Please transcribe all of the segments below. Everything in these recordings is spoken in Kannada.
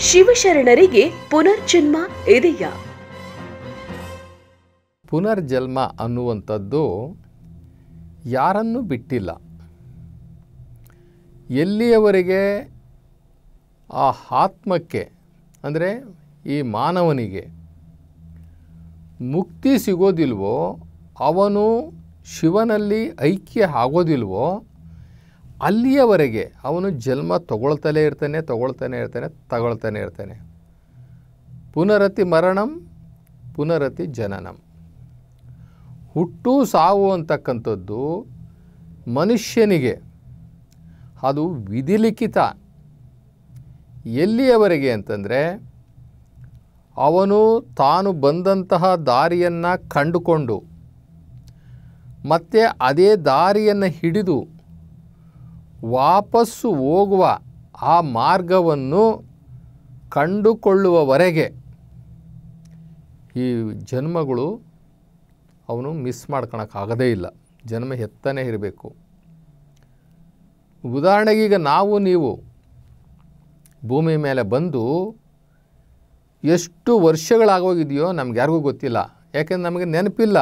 ಶಿವಶರಣರಿಗೆ ಪುನರ್ಜನ್ಮ ಇದೆಯಾ? ಪುನರ್ಜನ್ಮ ಅನ್ನುವಂಥದ್ದು ಯಾರನ್ನೂ ಬಿಟ್ಟಿಲ್ಲ. ಎಲ್ಲಿಯವರೆಗೆ ಆ ಆತ್ಮಕ್ಕೆ ಅಂದರೆ ಈ ಮಾನವನಿಗೆ ಮುಕ್ತಿ ಸಿಗೋದಿಲ್ವೋ, ಅವನು ಶಿವನಲ್ಲಿ ಐಕ್ಯ ಆಗೋದಿಲ್ವೋ, ಅಲ್ಲಿಯವರೆಗೆ ಅವನು ಜನ್ಮ ತಗೊಳ್ತಲೇ ಇರ್ತಾನೆ. ಪುನರತಿ ಮರಣಂ ಪುನರತಿ ಜನನಂ. ಹುಟ್ಟು ಸಾವು ಅಂತಕ್ಕಂಥದ್ದು ಮನುಷ್ಯನಿಗೆ ಅದು ವಿಧಿಲಿಖಿತ. ಎಲ್ಲಿಯವರೆಗೆ ಅಂತಂದರೆ ಅವನು ತಾನು ಬಂದಂತಹ ದಾರಿಯನ್ನು ಕಂಡುಕೊಂಡು ಮತ್ತು ಅದೇ ದಾರಿಯನ್ನು ಹಿಡಿದು ವಾಪಸ್ಸು ಹೋಗುವ ಆ ಮಾರ್ಗವನ್ನು ಕಂಡುಕೊಳ್ಳುವವರೆಗೆ ಈ ಜನ್ಮಗಳು ಅವನು ಮಿಸ್ ಮಾಡ್ಕೊಳಕ್ಕಾಗದೇ ಇಲ್ಲ. ಜನ್ಮ ಎತ್ತನೇ ಇರಬೇಕು. ಉದಾಹರಣೆಗೆ ಈಗ ನೀವು ಭೂಮಿ ಮೇಲೆ ಬಂದು ಎಷ್ಟು ವರ್ಷಗಳಾಗೋಗಿದೆಯೋ ನಮ್ಗೆ ಯಾರಿಗೂ ಗೊತ್ತಿಲ್ಲ. ಯಾಕೆಂದ್ರೆ ನಮಗೆ ನೆನಪಿಲ್ಲ.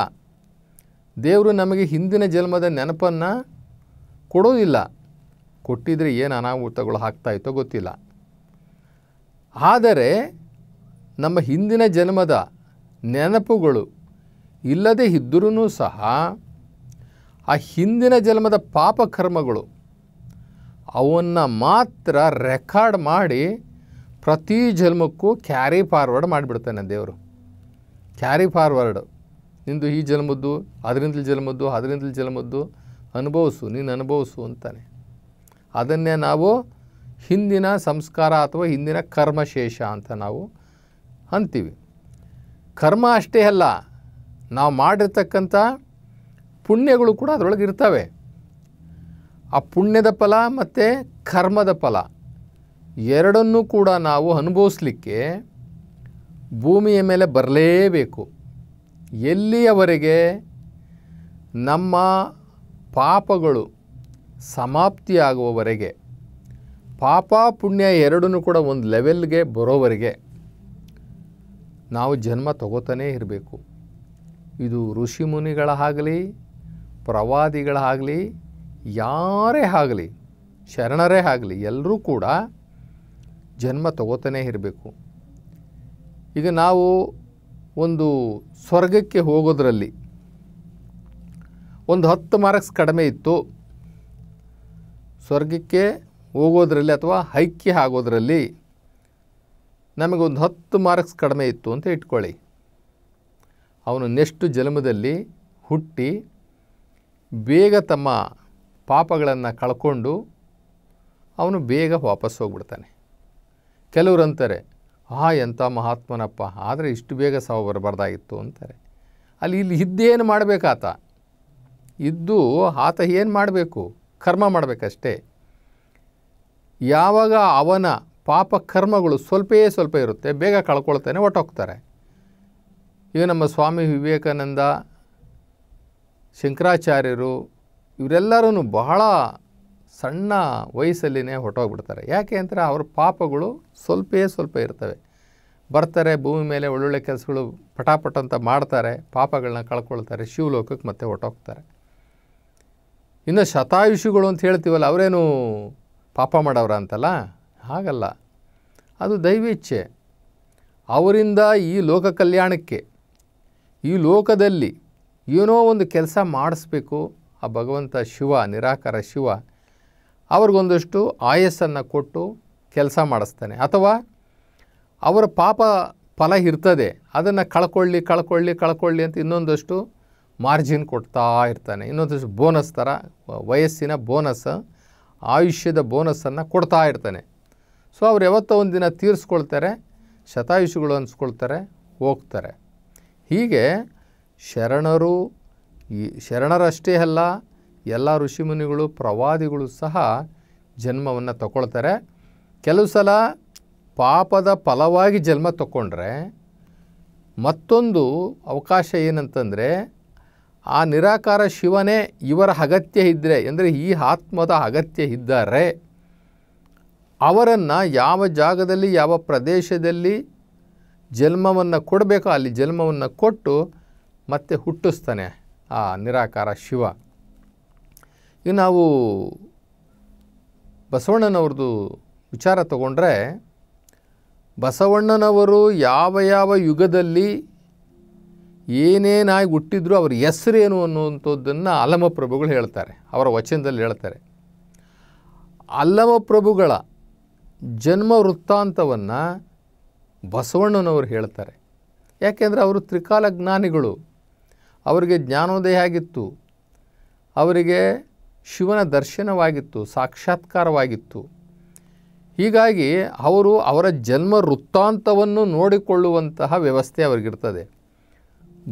ದೇವರು ನಮಗೆ ಹಿಂದಿನ ಜನ್ಮದ ನೆನಪನ್ನು ಕೊಡೋದಿಲ್ಲ. ಕೊಟ್ಟಿದ್ರೆ ಏನು ಅನಾಹುತಗಳು ಆಗ್ತಾಯಿತ್ತೋ ಗೊತ್ತಿಲ್ಲ. ಆದರೆ ನಮ್ಮ ಹಿಂದಿನ ಜನ್ಮದ ನೆನಪುಗಳು ಇಲ್ಲದೇ ಇದ್ದರೂ ಸಹ ಆ ಹಿಂದಿನ ಜನ್ಮದ ಪಾಪಕರ್ಮಗಳು ಅವನ್ನು ಮಾತ್ರ ರೆಕಾರ್ಡ್ ಮಾಡಿ ಪ್ರತಿ ಜನ್ಮಕ್ಕೂ ಕ್ಯಾರಿ ಫಾರ್ವರ್ಡ್ ಮಾಡಿಬಿಡ್ತಾನೆ ದೇವರು. ಕ್ಯಾರಿ ಫಾರ್ವರ್ಡ್, ನಿಂದು ಈ ಜನ್ಮದ್ದು ಅದರಿಂದಲೇ ಜನ್ಮದ್ದು ನೀನು ಅನುಭವಿಸು ಅಂತಾನೆ. ಅದನ್ನೇ ನಾವು ಹಿಂದಿನ ಸಂಸ್ಕಾರ ಅಥವಾ ಹಿಂದಿನ ಕರ್ಮಶೇಷ ಅಂತ ನಾವು ಅಂತೀವಿ. ಕರ್ಮ ಅಷ್ಟೇ ಅಲ್ಲ, ನಾವು ಮಾಡಿರ್ತಕ್ಕಂಥ ಪುಣ್ಯಗಳು ಕೂಡ ಅದರೊಳಗೆ ಇರ್ತವೆ. ಆ ಪುಣ್ಯದ ಫಲ ಮತ್ತು ಕರ್ಮದ ಫಲ ಎರಡನ್ನೂ ಕೂಡ ನಾವು ಅನುಭವಿಸ್ಲಿಕ್ಕೆ ಭೂಮಿಯ ಮೇಲೆ ಬರಲೇಬೇಕು. ಎಲ್ಲಿಯವರೆಗೆ ನಮ್ಮ ಪಾಪಗಳು ಸಮಾಪ್ತಿಯಾಗುವವರೆಗೆ, ಪಾಪ ಪುಣ್ಯ ಎರಡನ್ನೂ ಕೂಡ ಒಂದು ಲೆವೆಲ್ಗೆ ಬರೋವರೆಗೆ ನಾವು ಜನ್ಮ ತಗೋತಾನೇ ಇರಬೇಕು. ಇದು ಋಷಿ ಮುನಿಗಳಾಗಲಿ, ಪ್ರವಾದಿಗಳಾಗಲಿ, ಯಾರೇ ಆಗಲಿ, ಶರಣರೇ ಆಗಲಿ, ಎಲ್ಲರೂ ಕೂಡ ಜನ್ಮ ತಗೋತಾನೇ ಇರಬೇಕು. ಈಗ ನಾವು ಒಂದು ಸ್ವರ್ಗಕ್ಕೆ ಹೋಗೋದ್ರಲ್ಲಿ ಒಂದು 10 ಮಾರ್ಕ್ಸ್ ಕಡಿಮೆ ಇತ್ತು, ಸ್ವರ್ಗಕ್ಕೆ ಹೋಗೋದ್ರಲ್ಲಿ ಅಥವಾ ಐಕ್ಯ ಆಗೋದ್ರಲ್ಲಿ ನಮಗೊಂದು 10 ಮಾರ್ಕ್ಸ್ ಕಡಿಮೆ ಇತ್ತು ಅಂತ ಇಟ್ಕೊಳ್ಳಿ. ಅವನು ನೆಕ್ಸ್ಟ್ ಜನ್ಮದಲ್ಲಿ ಹುಟ್ಟಿ ಬೇಗ ತಮ್ಮ ಪಾಪಗಳನ್ನು ಕಳ್ಕೊಂಡು ಅವನು ಬೇಗ ವಾಪಸ್ ಹೋಗ್ಬಿಡ್ತಾನೆ. ಕೆಲವರು ಅಂತಾರೆ, ಎಂಥ ಮಹಾತ್ಮನಪ್ಪ, ಆದರೆ ಇಷ್ಟು ಬೇಗ ಸಾವು ಬರಬಾರ್ದಾಗಿತ್ತು ಅಂತಾರೆ. ಇಲ್ಲಿ ಇದ್ದೇನು ಮಾಡಬೇಕಾತ? ಇದ್ದು ಆತ ಏನು ಮಾಡಬೇಕು? ಕರ್ಮ ಮಾಡಬೇಕಷ್ಟೇ. ಯಾವಾಗ ಅವನ ಪಾಪ ಕರ್ಮಗಳು ಸ್ವಲ್ಪ ಇರುತ್ತೆ, ಬೇಗ ಕಳ್ಕೊಳ್ತಾನೆ, ಹೊಟ್ಟೋಗ್ತಾರೆ. ಈಗ ನಮ್ಮ ಸ್ವಾಮಿ ವಿವೇಕಾನಂದ, ಶಂಕರಾಚಾರ್ಯರು ಇವರೆಲ್ಲರೂ ಬಹಳ ಸಣ್ಣ ವಯಸ್ಸಲ್ಲಿನೇ ಹೊಟ್ಟೋಗ್ಬಿಡ್ತಾರೆ. ಯಾಕೆ ಅಂದರೆ ಅವ್ರ ಪಾಪಗಳು ಸ್ವಲ್ಪ ಇರ್ತವೆ. ಬರ್ತಾರೆ ಭೂಮಿ ಮೇಲೆ ಒಳ್ಳೊಳ್ಳೆ ಕೆಲಸಗಳು ಪಟಾಪಟ ಅಂತ ಮಾಡ್ತಾರೆ, ಪಾಪಗಳನ್ನ ಕಳ್ಕೊಳ್ತಾರೆ, ಶಿವಲೋಕಕ್ಕೆ ಮತ್ತೆ ಹೊಟ್ಟೋಗ್ತಾರೆ. ಇನ್ನು ಶತಾಯುಷಿಗಳು ಅಂತ ಹೇಳ್ತೀವಲ್ಲ, ಅವರೇನು ಪಾಪ ಮಾಡೋರ ಅಂತಲ್ಲ, ಹಾಗಲ್ಲ. ಅದು ದೈವೇಚ್ಛೆ. ಅವರಿಂದ ಈ ಲೋಕ ಕಲ್ಯಾಣಕ್ಕೆ, ಈ ಲೋಕದಲ್ಲಿ ಏನೋ ಒಂದು ಕೆಲಸ ಮಾಡಿಸ್ಬೇಕು. ಆ ಭಗವಂತ ಶಿವ, ನಿರಾಕಾರ ಶಿವ ಅವ್ರಿಗೊಂದಷ್ಟು ಆಯಸ್ಸನ್ನು ಕೊಟ್ಟು ಕೆಲಸ ಮಾಡಿಸ್ತಾನೆ. ಅಥವಾ ಅವರ ಪಾಪ ಫಲ ಇರ್ತದೆ, ಅದನ್ನು ಕಳ್ಕೊಳ್ಳಿ ಅಂತ ಇನ್ನೊಂದಷ್ಟು ಮಾರ್ಜಿನ್ ಕೊಡ್ತಾ ಇರ್ತಾನೆ. ಇನ್ನೊಂದಷ್ಟು ಬೋನಸ್ ಥರ, ವಯಸ್ಸಿನ ಬೋನಸ್, ಆಯುಷ್ಯದ ಬೋನಸ್ಸನ್ನು ಕೊಡ್ತಾ ಇರ್ತಾನೆ. ಸೊ ಅವ್ರು ಯಾವತ್ತೋ ಒಂದು ದಿನ ತೀರಿಸ್ಕೊಳ್ತಾರೆ, ಶತಾಯುಷಿಗಳು ಅನಿಸ್ಕೊಳ್ತಾರೆ, ಹೋಗ್ತಾರೆ. ಹೀಗೆ ಶರಣರಷ್ಟೇ ಅಲ್ಲ, ಎಲ್ಲ ಋಷಿಮುನಿಗಳು, ಪ್ರವಾದಿಗಳು ಸಹ ಜನ್ಮವನ್ನು ತಗೊಳ್ತಾರೆ. ಕೆಲವು ಸಲ ಪಾಪದ ಫಲವಾಗಿ ಜನ್ಮ ತಗೊಂಡ್ರೆ ಮತ್ತೊಂದು ಅವಕಾಶ ಏನಂತಂದರೆ, ಆ ನಿರಾಕಾರ ಶಿವನೇ ಇವರ ಅಗತ್ಯ ಇದ್ದರೆ, ಅಂದರೆ ಈ ಆತ್ಮದ ಅಗತ್ಯ ಇದ್ದಾರೆ, ಅವರನ್ನು ಯಾವ ಜಾಗದಲ್ಲಿ ಯಾವ ಪ್ರದೇಶದಲ್ಲಿ ಜನ್ಮವನ್ನು ಕೊಡಬೇಕೋ ಅಲ್ಲಿ ಜನ್ಮವನ್ನು ಕೊಟ್ಟು ಮತ್ತೆ ಹುಟ್ಟಿಸ್ತಾನೆ ಆ ನಿರಾಕಾರ ಶಿವ. ಈಗ ನಾವು ಬಸವಣ್ಣನವ್ರದ್ದು ವಿಚಾರ ತಗೊಂಡ್ರೆ, ಬಸವಣ್ಣನವರು ಯಾವ ಯಾವ ಯುಗದಲ್ಲಿ ಏನೇನಾಗಿ ಹುಟ್ಟಿದ್ರು ಅವ್ರ ಹೆಸರೇನು ಅನ್ನುವಂಥದ್ದನ್ನು ಅಲ್ಲಮಪ್ರಭುಗಳು ಹೇಳ್ತಾರೆ, ಅವರ ವಚನದಲ್ಲಿ ಹೇಳ್ತಾರೆ. ಅಲ್ಲಮಪ್ರಭುಗಳ ಜನ್ಮ ವೃತ್ತಾಂತವನ್ನು ಬಸವಣ್ಣನವರು ಹೇಳ್ತಾರೆ. ಯಾಕೆಂದರೆ ಅವರು ತ್ರಿಕಾಲ ಜ್ಞಾನಿಗಳು, ಅವರಿಗೆ ಜ್ಞಾನೋದಯ ಆಗಿತ್ತು, ಅವರಿಗೆ ಶಿವನ ದರ್ಶನವಾಗಿತ್ತು, ಸಾಕ್ಷಾತ್ಕಾರವಾಗಿತ್ತು. ಹೀಗಾಗಿ ಅವರು ಅವರ ಜನ್ಮ ವೃತ್ತಾಂತವನ್ನು ನೋಡಿಕೊಳ್ಳುವಂತಹ ವ್ಯವಸ್ಥೆ ಅವರಿಗಿರ್ತದೆ.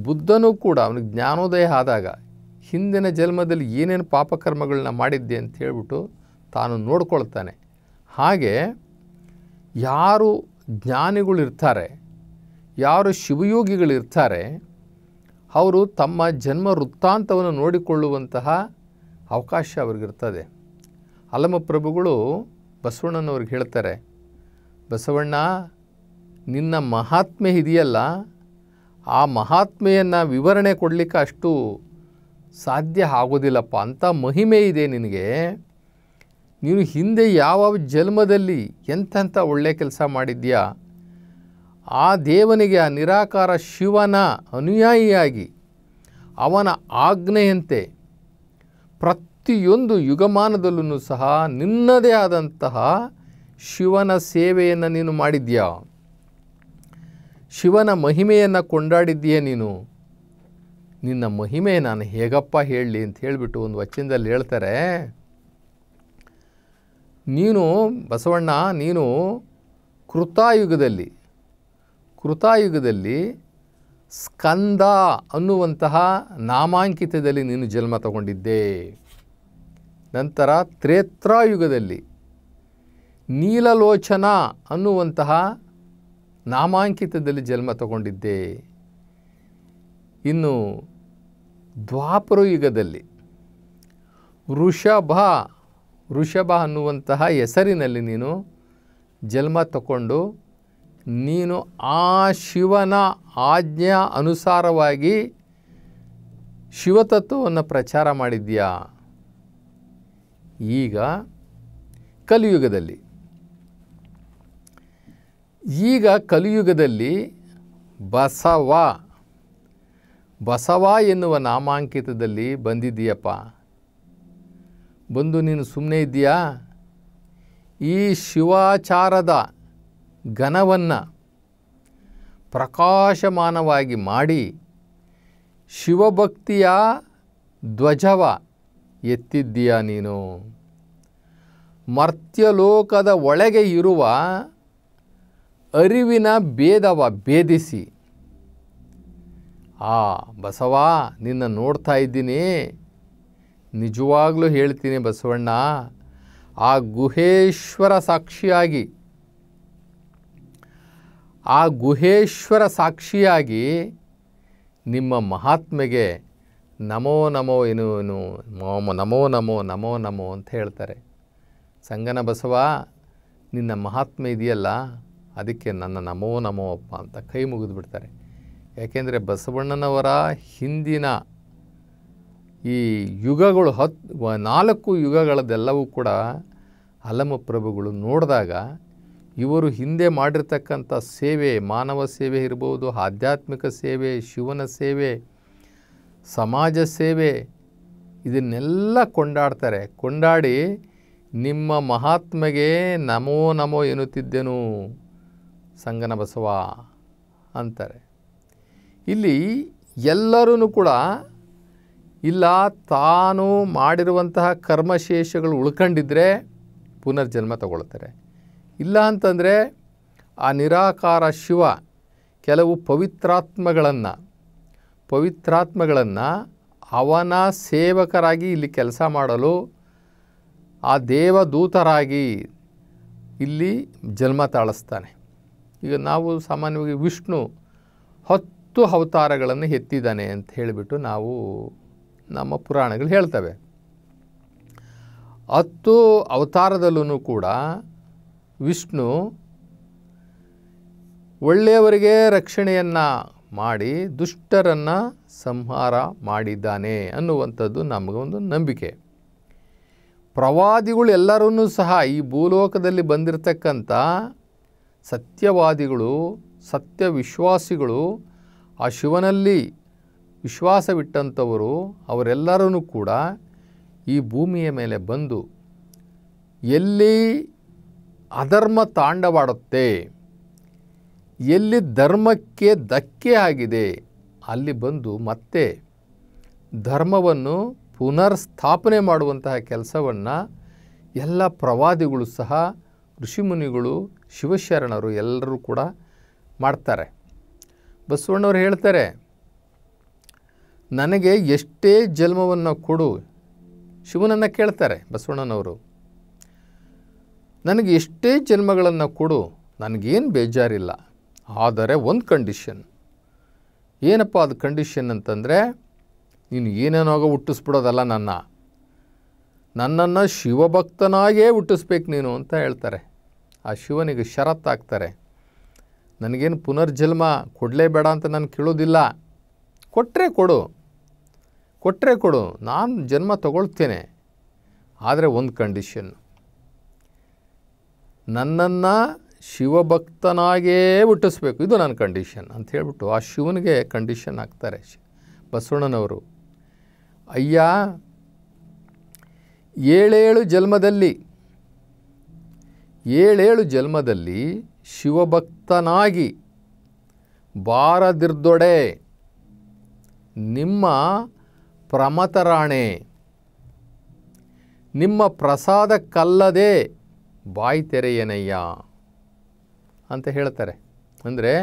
ಬುದ್ಧನೂ ಕೂಡ ಅವನಿಗೆ ಜ್ಞಾನೋದಯ ಆದಾಗ ಹಿಂದಿನ ಜನ್ಮದಲ್ಲಿ ಏನೇನು ಪಾಪಕರ್ಮಗಳನ್ನ ಮಾಡಿದ್ದೆ ಅಂತ ಹೇಳ್ಬಿಟ್ಟು ತಾನು ನೋಡ್ಕೊಳ್ತಾನೆ. ಹಾಗೆ ಯಾರು ಜ್ಞಾನಿಗಳಿರ್ತಾರೆ, ಯಾರು ಶಿವಯೋಗಿಗಳಿರ್ತಾರೆ, ಅವರು ತಮ್ಮ ಜನ್ಮ ವೃತ್ತಾಂತವನ್ನು ನೋಡಿಕೊಳ್ಳುವಂತಹ ಅವಕಾಶ ಅವ್ರಿಗಿರ್ತದೆ. ಅಲ್ಲಮಪ್ರಭುಗಳು ಬಸವಣ್ಣನವ್ರಿಗೆ ಹೇಳ್ತಾರೆ, ಬಸವಣ್ಣ ನಿನ್ನ ಮಹಾತ್ಮೆ ಇದೆಯಲ್ಲ, ಆ ಮಹಾತ್ಮೆಯನ್ನು ವಿವರಣೆ ಕೊಡಲಿಕ್ಕೆ ಅಷ್ಟು ಸಾಧ್ಯ ಆಗೋದಿಲ್ಲಪ್ಪ, ಅಂಥ ಮಹಿಮೆ ಇದೆ ನಿನಗೆ. ನೀನು ಹಿಂದೆ ಯಾವ ಜನ್ಮದಲ್ಲಿ ಎಂತೆಂಥ ಒಳ್ಳೆಯ ಕೆಲಸ ಮಾಡಿದ್ಯಾ, ಆ ದೇವನಿಗೆ, ಆ ನಿರಾಕಾರ ಶಿವನ ಅನುಯಾಯಿಯಾಗಿ ಅವನ ಆಜ್ಞೆಯಂತೆ ಪ್ರತಿಯೊಂದು ಯುಗಮಾನದಲ್ಲೂ ಸಹ ನಿನ್ನದೇ ಆದಂತಹ ಶಿವನ ಸೇವೆಯನ್ನು ನೀನು ಮಾಡಿದ್ಯಾ, ಶಿವನ ಮಹಿಮೆಯನ್ನು ಕೊಂಡಾಡಿದ್ದೀಯ ನೀನು. ನಿನ್ನ ಮಹಿಮೆ ನಾನು ಹೇಗಪ್ಪ ಹೇಳಲಿ ಅಂತ ಹೇಳಿಬಿಟ್ಟು ಒಂದು ವಚನದಲ್ಲಿ ಹೇಳ್ತಾರೆ, ನೀನು ಬಸವಣ್ಣ ನೀನು ಕೃತಾಯುಗದಲ್ಲಿ ಸ್ಕಂದ ಅನ್ನುವಂತಹ ನಾಮಾಂಕಿತದಲ್ಲಿ ನೀನು ಜನ್ಮ ತಗೊಂಡಿದ್ದೆ. ನಂತರ ತ್ರೇತ್ರಾಯುಗದಲ್ಲಿ ನೀಲಲೋಚನ ಅನ್ನುವಂತಹ ನಾಮಾಂಕಿತದಲ್ಲಿ ಜನ್ಮ ತಗೊಂಡಿದ್ದೆ. ಇನ್ನು ದ್ವಾಪರ ಯುಗದಲ್ಲಿ ವೃಷಭ ಅನ್ನುವಂತಹ ಹೆಸರಿನಲ್ಲಿ ನೀನು ಜನ್ಮ ತಗೊಂಡು ನೀನು ಆ ಶಿವನ ಆಜ್ಞಾ ಅನುಸಾರವಾಗಿ ಶಿವತತ್ವವನ್ನು ಪ್ರಚಾರ ಮಾಡಿದ್ಯಾ. ಈಗ ಕಲಿಯುಗದಲ್ಲಿ ಬಸವ ಎನ್ನುವ ನಾಮಾಂಕಿತದಲ್ಲಿ ಬಂದಿದ್ದೀಯಪ್ಪ. ಬಂದು ನೀನು ಸುಮ್ಮನೆ ಇದ್ದೀಯಾ? ಈ ಶಿವಾಚಾರದ ಘನವನ್ನು ಪ್ರಕಾಶಮಾನವಾಗಿ ಮಾಡಿ ಶಿವಭಕ್ತಿಯ ಧ್ವಜವ ಎತ್ತಿದ್ದೀಯಾ ನೀನು. ಮರ್ತ್ಯಲೋಕದ ಒಳಗೆ ಇರುವ ಅರಿವಿನ ಭೇದವ ಭೇದಿಸಿ, ಆ ಬಸವ ನಿನ್ನ ನೋಡ್ತಾ ಇದ್ದೀನಿ, ನಿಜವಾಗ್ಲೂ ಹೇಳ್ತೀನಿ ಬಸವಣ್ಣ, ಆ ಗುಹೇಶ್ವರ ಸಾಕ್ಷಿಯಾಗಿ ನಿಮ್ಮ ಮಹಾತ್ಮೆಗೆ ನಮೋ ನಮೋ ನಮೋ ಅಂತ ಹೇಳ್ತಾರೆ. ಸಂಗನ ಬಸವ ನಿನ್ನ ಮಹಾತ್ಮೆ ಇದೆಯಲ್ಲ, ಅದಕ್ಕೆ ನನ್ನ ನಮೋ ಅಪ್ಪ ಅಂತ ಕೈ ಮುಗಿದು ಬಿಡ್ತಾರೆ. ಯಾಕೆಂದರೆ ಬಸವಣ್ಣನವರ ಹಿಂದಿನ ಈ ಯುಗಗಳು 4 ಯುಗಗಳದೆಲ್ಲವೂ ಕೂಡ ಅಲ್ಲಮಪ್ರಭುಗಳು ನೋಡಿದಾಗ ಇವರು ಹಿಂದೆ ಮಾಡಿರ್ತಕ್ಕಂಥ ಸೇವೆ, ಮಾನವ ಸೇವೆ ಇರ್ಬೋದು, ಆಧ್ಯಾತ್ಮಿಕ ಸೇವೆ, ಶಿವನ ಸೇವೆ, ಸಮಾಜ ಸೇವೆ, ಇದನ್ನೆಲ್ಲ ಕೊಂಡಾಡ್ತಾರೆ. ಕೊಂಡಾಡಿ ನಿಮ್ಮ ಮಹಾತ್ಮೆಗೆ ನಮೋ ಎನ್ನುತ್ತಿದ್ದೆನು ಸಂಗನ ಬಸವ ಅಂತಾರೆ. ಇಲ್ಲಿ ಎಲ್ಲರೂ ಕೂಡ ಇಲ್ಲ ತಾನು ಮಾಡಿರುವಂತಹ ಕರ್ಮಶೇಷಗಳು ಉಳ್ಕೊಂಡಿದ್ರೆ ಪುನರ್ಜನ್ಮ ತಗೊಳ್ತಾರೆ. ಇಲ್ಲ ಅಂತಂದರೆ ಆ ನಿರಾಕಾರ ಶಿವ ಕೆಲವು ಪವಿತ್ರಾತ್ಮಗಳನ್ನು ಅವನ ಸೇವಕರಾಗಿ ಇಲ್ಲಿ ಕೆಲಸ ಮಾಡಲು ಆ ದೇವದೂತರಾಗಿ ಇಲ್ಲಿ ಜನ್ಮ ತಾಳಿಸ್ತಾನೆ. ಈಗ ನಾವು ಸಾಮಾನ್ಯವಾಗಿ ವಿಷ್ಣು 10 ಅವತಾರಗಳನ್ನು ಎತ್ತಿದ್ದಾನೆ ಅಂತ ಹೇಳಿಬಿಟ್ಟು ನಾವು ನಮ್ಮ ಪುರಾಣಗಳು ಹೇಳ್ತವೆ. 10 ಅವತಾರದಲ್ಲೂ ಕೂಡ ವಿಷ್ಣು ಒಳ್ಳೆಯವರಿಗೆ ರಕ್ಷಣೆಯನ್ನು ಮಾಡಿ ದುಷ್ಟರನ್ನು ಸಂಹಾರ ಮಾಡಿದ್ದಾನೆ ಅನ್ನುವಂಥದ್ದು ನಮಗೊಂದು ನಂಬಿಕೆ. ಪ್ರವಾದಿಗಳು ಎಲ್ಲರೂ ಸಹ ಈ ಭೂಲೋಕದಲ್ಲಿ ಬಂದಿರತಕ್ಕಂಥ ಸತ್ಯವಾದಿಗಳು, ಸತ್ಯ ವಿಶ್ವಾಸಿಗಳು, ಆ ಶಿವನಲ್ಲಿ ವಿಶ್ವಾಸವಿಟ್ಟಂಥವರು ಅವರೆಲ್ಲರೂ ಕೂಡ ಈ ಭೂಮಿಯ ಮೇಲೆ ಬಂದು ಎಲ್ಲಿ ಅಧರ್ಮ ತಾಂಡವಾಡುತ್ತೆ, ಎಲ್ಲಿ ಧರ್ಮಕ್ಕೆ ಧಕ್ಕೆ ಆಗಿದೆ, ಅಲ್ಲಿ ಬಂದು ಮತ್ತೆ ಧರ್ಮವನ್ನು ಪುನರ್ಸ್ಥಾಪನೆ ಮಾಡುವಂತಹ ಕೆಲಸವನ್ನು ಎಲ್ಲ ಪ್ರವಾದಿಗಳು ಸಹ, ಋಷಿಮುನಿಗಳು, ಶಿವಶರಣರು ಎಲ್ಲರೂ ಕೂಡ ಮಾಡ್ತಾರೆ. ಬಸವಣ್ಣವರು ಹೇಳ್ತಾರೆ, ನನಗೆ ಎಷ್ಟೇ ಜನ್ಮವನ್ನು ಕೊಡು, ಶಿವನನ್ನು ಕೇಳ್ತಾರೆ ಬಸವಣ್ಣನವರು, ನನಗೆ ಎಷ್ಟೇ ಜನ್ಮಗಳನ್ನು ಕೊಡು, ನನಗೇನು ಬೇಜಾರಿಲ್ಲ. ಆದರೆ ಒಂದು ಕಂಡೀಷನ್. ಏನಪ್ಪ ಅದು ಕಂಡೀಷನ್ ಅಂತಂದರೆ, ನೀನು ಏನೇನಾಗೋ ಹುಟ್ಟಿಸ್ಬಿಡೋದಲ್ಲ, ನನ್ನನ್ನು ಶಿವಭಕ್ತನಾಗೇ ಹುಟ್ಟಿಸ್ಬೇಕು ನೀನು ಅಂತ ಹೇಳ್ತಾರೆ. ಆ ಶಿವನಿಗೆ ಷರತ್ತಾಗ್ತಾರೆ, ನನಗೇನು ಪುನರ್ಜನ್ಮ ಕೊಡಲೇಬೇಡ ಅಂತ ನಾನು ಕೇಳೋದಿಲ್ಲ, ಕೊಟ್ಟರೆ ಕೊಡು, ನಾನು ಜನ್ಮ ತಗೊಳ್ತೇನೆ. ಆದರೆ ಒಂದು ಕಂಡೀಷನ್, ನನ್ನನ್ನು ಶಿವಭಕ್ತನಾಗೇ ಹುಟ್ಟಿಸ್ಬೇಕು, ಇದು ನನ್ನ ಕಂಡೀಷನ್ ಅಂತ ಹೇಳ್ಬಿಟ್ಟು ಆ ಶಿವನಿಗೆ ಕಂಡೀಷನ್ ಹಾಕ್ತಾರೆ ಬಸವಣ್ಣನವರು. ಅಯ್ಯ, 7 ಜನ್ಮದಲ್ಲಿ ಶಿವಭಕ್ತನಾಗಿ ಬಾರದಿರ್ದೊಡೆ ನಿಮ್ಮ ಪ್ರಮತರಾಣೆ, ನಿಮ್ಮ ಪ್ರಸಾದಕ್ಕಲ್ಲದೆ ಬಾಯಿ ತೆರೆಯನಯ್ಯ ಅಂತ ಹೇಳ್ತಾರೆ. ಅಂದರೆ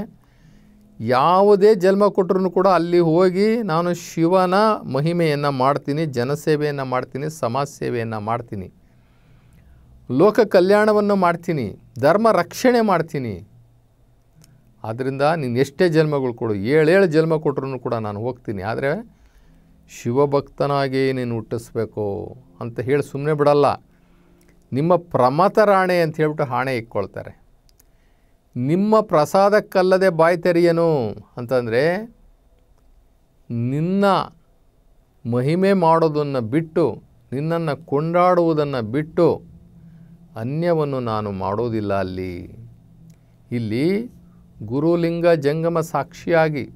ಯಾವುದೇ ಜನ್ಮ ಕೊಟ್ಟರೂ ಕೂಡ ಅಲ್ಲಿ ಹೋಗಿ ನಾನು ಶಿವನ ಮಹಿಮೆಯನ್ನು ಮಾಡ್ತೀನಿ, ಜನಸೇವೆಯನ್ನು ಮಾಡ್ತೀನಿ, ಸಮಾಜ ಸೇವೆಯನ್ನು ಮಾಡ್ತೀನಿ, ಲೋಕ ಕಲ್ಯಾಣವನ್ನು ಮಾಡ್ತೀನಿ, ಧರ್ಮ ರಕ್ಷಣೆ ಮಾಡ್ತೀನಿ. ಆದ್ದರಿಂದ ನೀನು ಎಷ್ಟೇ ಜನ್ಮಗಳು ಕೊಡು, 7 ಜನ್ಮ ಕೊಟ್ಟರು ಕೂಡ ನಾನು ಹೋಗ್ತೀನಿ, ಆದರೆ ಶಿವಭಕ್ತನಾಗಿ ನೀನು ಹುಟ್ಟಿಸ್ಬೇಕು ಅಂತ ಹೇಳಿ ಸುಮ್ಮನೆ ಬಿಡಲ್ಲ. ನಿಮ್ಮ ಪ್ರಮತರಾಣೆ ಅಂತ ಹೇಳ್ಬಿಟ್ಟು ಹಾಣೆ ಇಕ್ಕೊಳ್ತಾರೆ. ನಿಮ್ಮ ಪ್ರಸಾದಕ್ಕಲ್ಲದೆ ಬಾಯಿ ತೆರೆಯನು ಅಂತಂದರೆ, ನಿನ್ನ ಮಹಿಮೆ ಮಾಡೋದನ್ನು ಬಿಟ್ಟು, ನಿನ್ನನ್ನು ಕೊಂಡಾಡುವುದನ್ನು ಬಿಟ್ಟು ಅನ್ಯವನ್ನು ನಾನು ಮಾಡೋದಿಲ್ಲ. ಇಲ್ಲಿ ಗುರುಲಿಂಗ ಜಂಗಮ ಸಾಕ್ಷಿಯಾಗಿ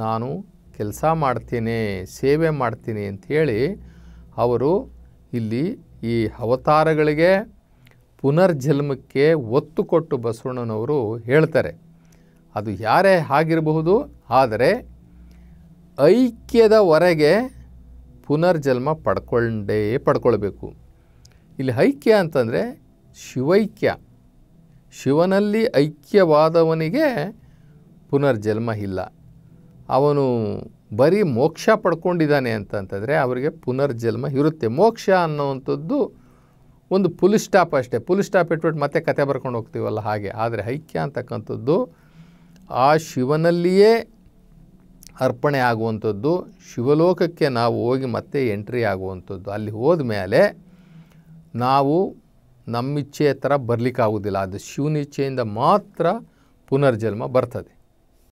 ನಾನು ಕೆಲಸ ಮಾಡ್ತೀನಿ, ಸೇವೆ ಮಾಡ್ತೀನಿ ಅಂಥೇಳಿ ಅವರು ಇಲ್ಲಿ ಈ ಅವತಾರಗಳಿಗೆ, ಪುನರ್ಜನ್ಮಕ್ಕೆ ಒತ್ತು ಕೊಟ್ಟು ಬಸವಣ್ಣನವರು ಹೇಳ್ತಾರೆ. ಅದು ಯಾರೇ ಆಗಿರಬಹುದು, ಆದರೆ ಐಕ್ಯದವರೆಗೆ ಪುನರ್ಜನ್ಮ ಪಡ್ಕೊಳ್ಬೇಕು. ಇಲ್ಲಿ ಐಕ್ಯ ಅಂತಂದರೆ ಶಿವೈಕ್ಯ, ಶಿವನಲ್ಲಿ ಐಕ್ಯವಾದವನಿಗೆ ಪುನರ್ಜನ್ಮ ಇಲ್ಲ. ಅವನು ಬರೀ ಮೋಕ್ಷ ಪಡ್ಕೊಂಡಿದ್ದಾನೆ ಅಂತಂತಂದರೆ ಅವರಿಗೆ ಪುನರ್ಜನ್ಮ ಇರುತ್ತೆ. ಮೋಕ್ಷ ಅನ್ನೋವಂಥದ್ದು ಒಂದು ಫುಲ್ ಸ್ಟಾಪ್ ಅಷ್ಟೇ. ಫುಲ್ ಸ್ಟಾಪ್ ಇಟ್ಬಿಟ್ಟು ಮತ್ತೆ ಕತೆ ಬರ್ಕೊಂಡು ಹೋಗ್ತೀವಲ್ಲ ಹಾಗೆ. ಆದರೆ ಐಕ್ಯ ಅಂತಕ್ಕಂಥದ್ದು ಆ ಶಿವನಲ್ಲಿಯೇ ಅರ್ಪಣೆ ಆಗುವಂಥದ್ದು, ಶಿವಲೋಕಕ್ಕೆ ನಾವು ಹೋಗಿ ಮತ್ತೆ ಎಂಟ್ರಿ ಆಗುವಂಥದ್ದು. ಅಲ್ಲಿ ಹೋದ ಮೇಲೆ ನಾವು ನಮ್ಮಿಚ್ಛೆಯ ಥರ ಬರಲಿಕ್ಕಾಗೋದಿಲ್ಲ, ಅದು ಶಿವನಿಚ್ಛೆಯಿಂದ ಮಾತ್ರ ಪುನರ್ಜನ್ಮ ಬರ್ತದೆ.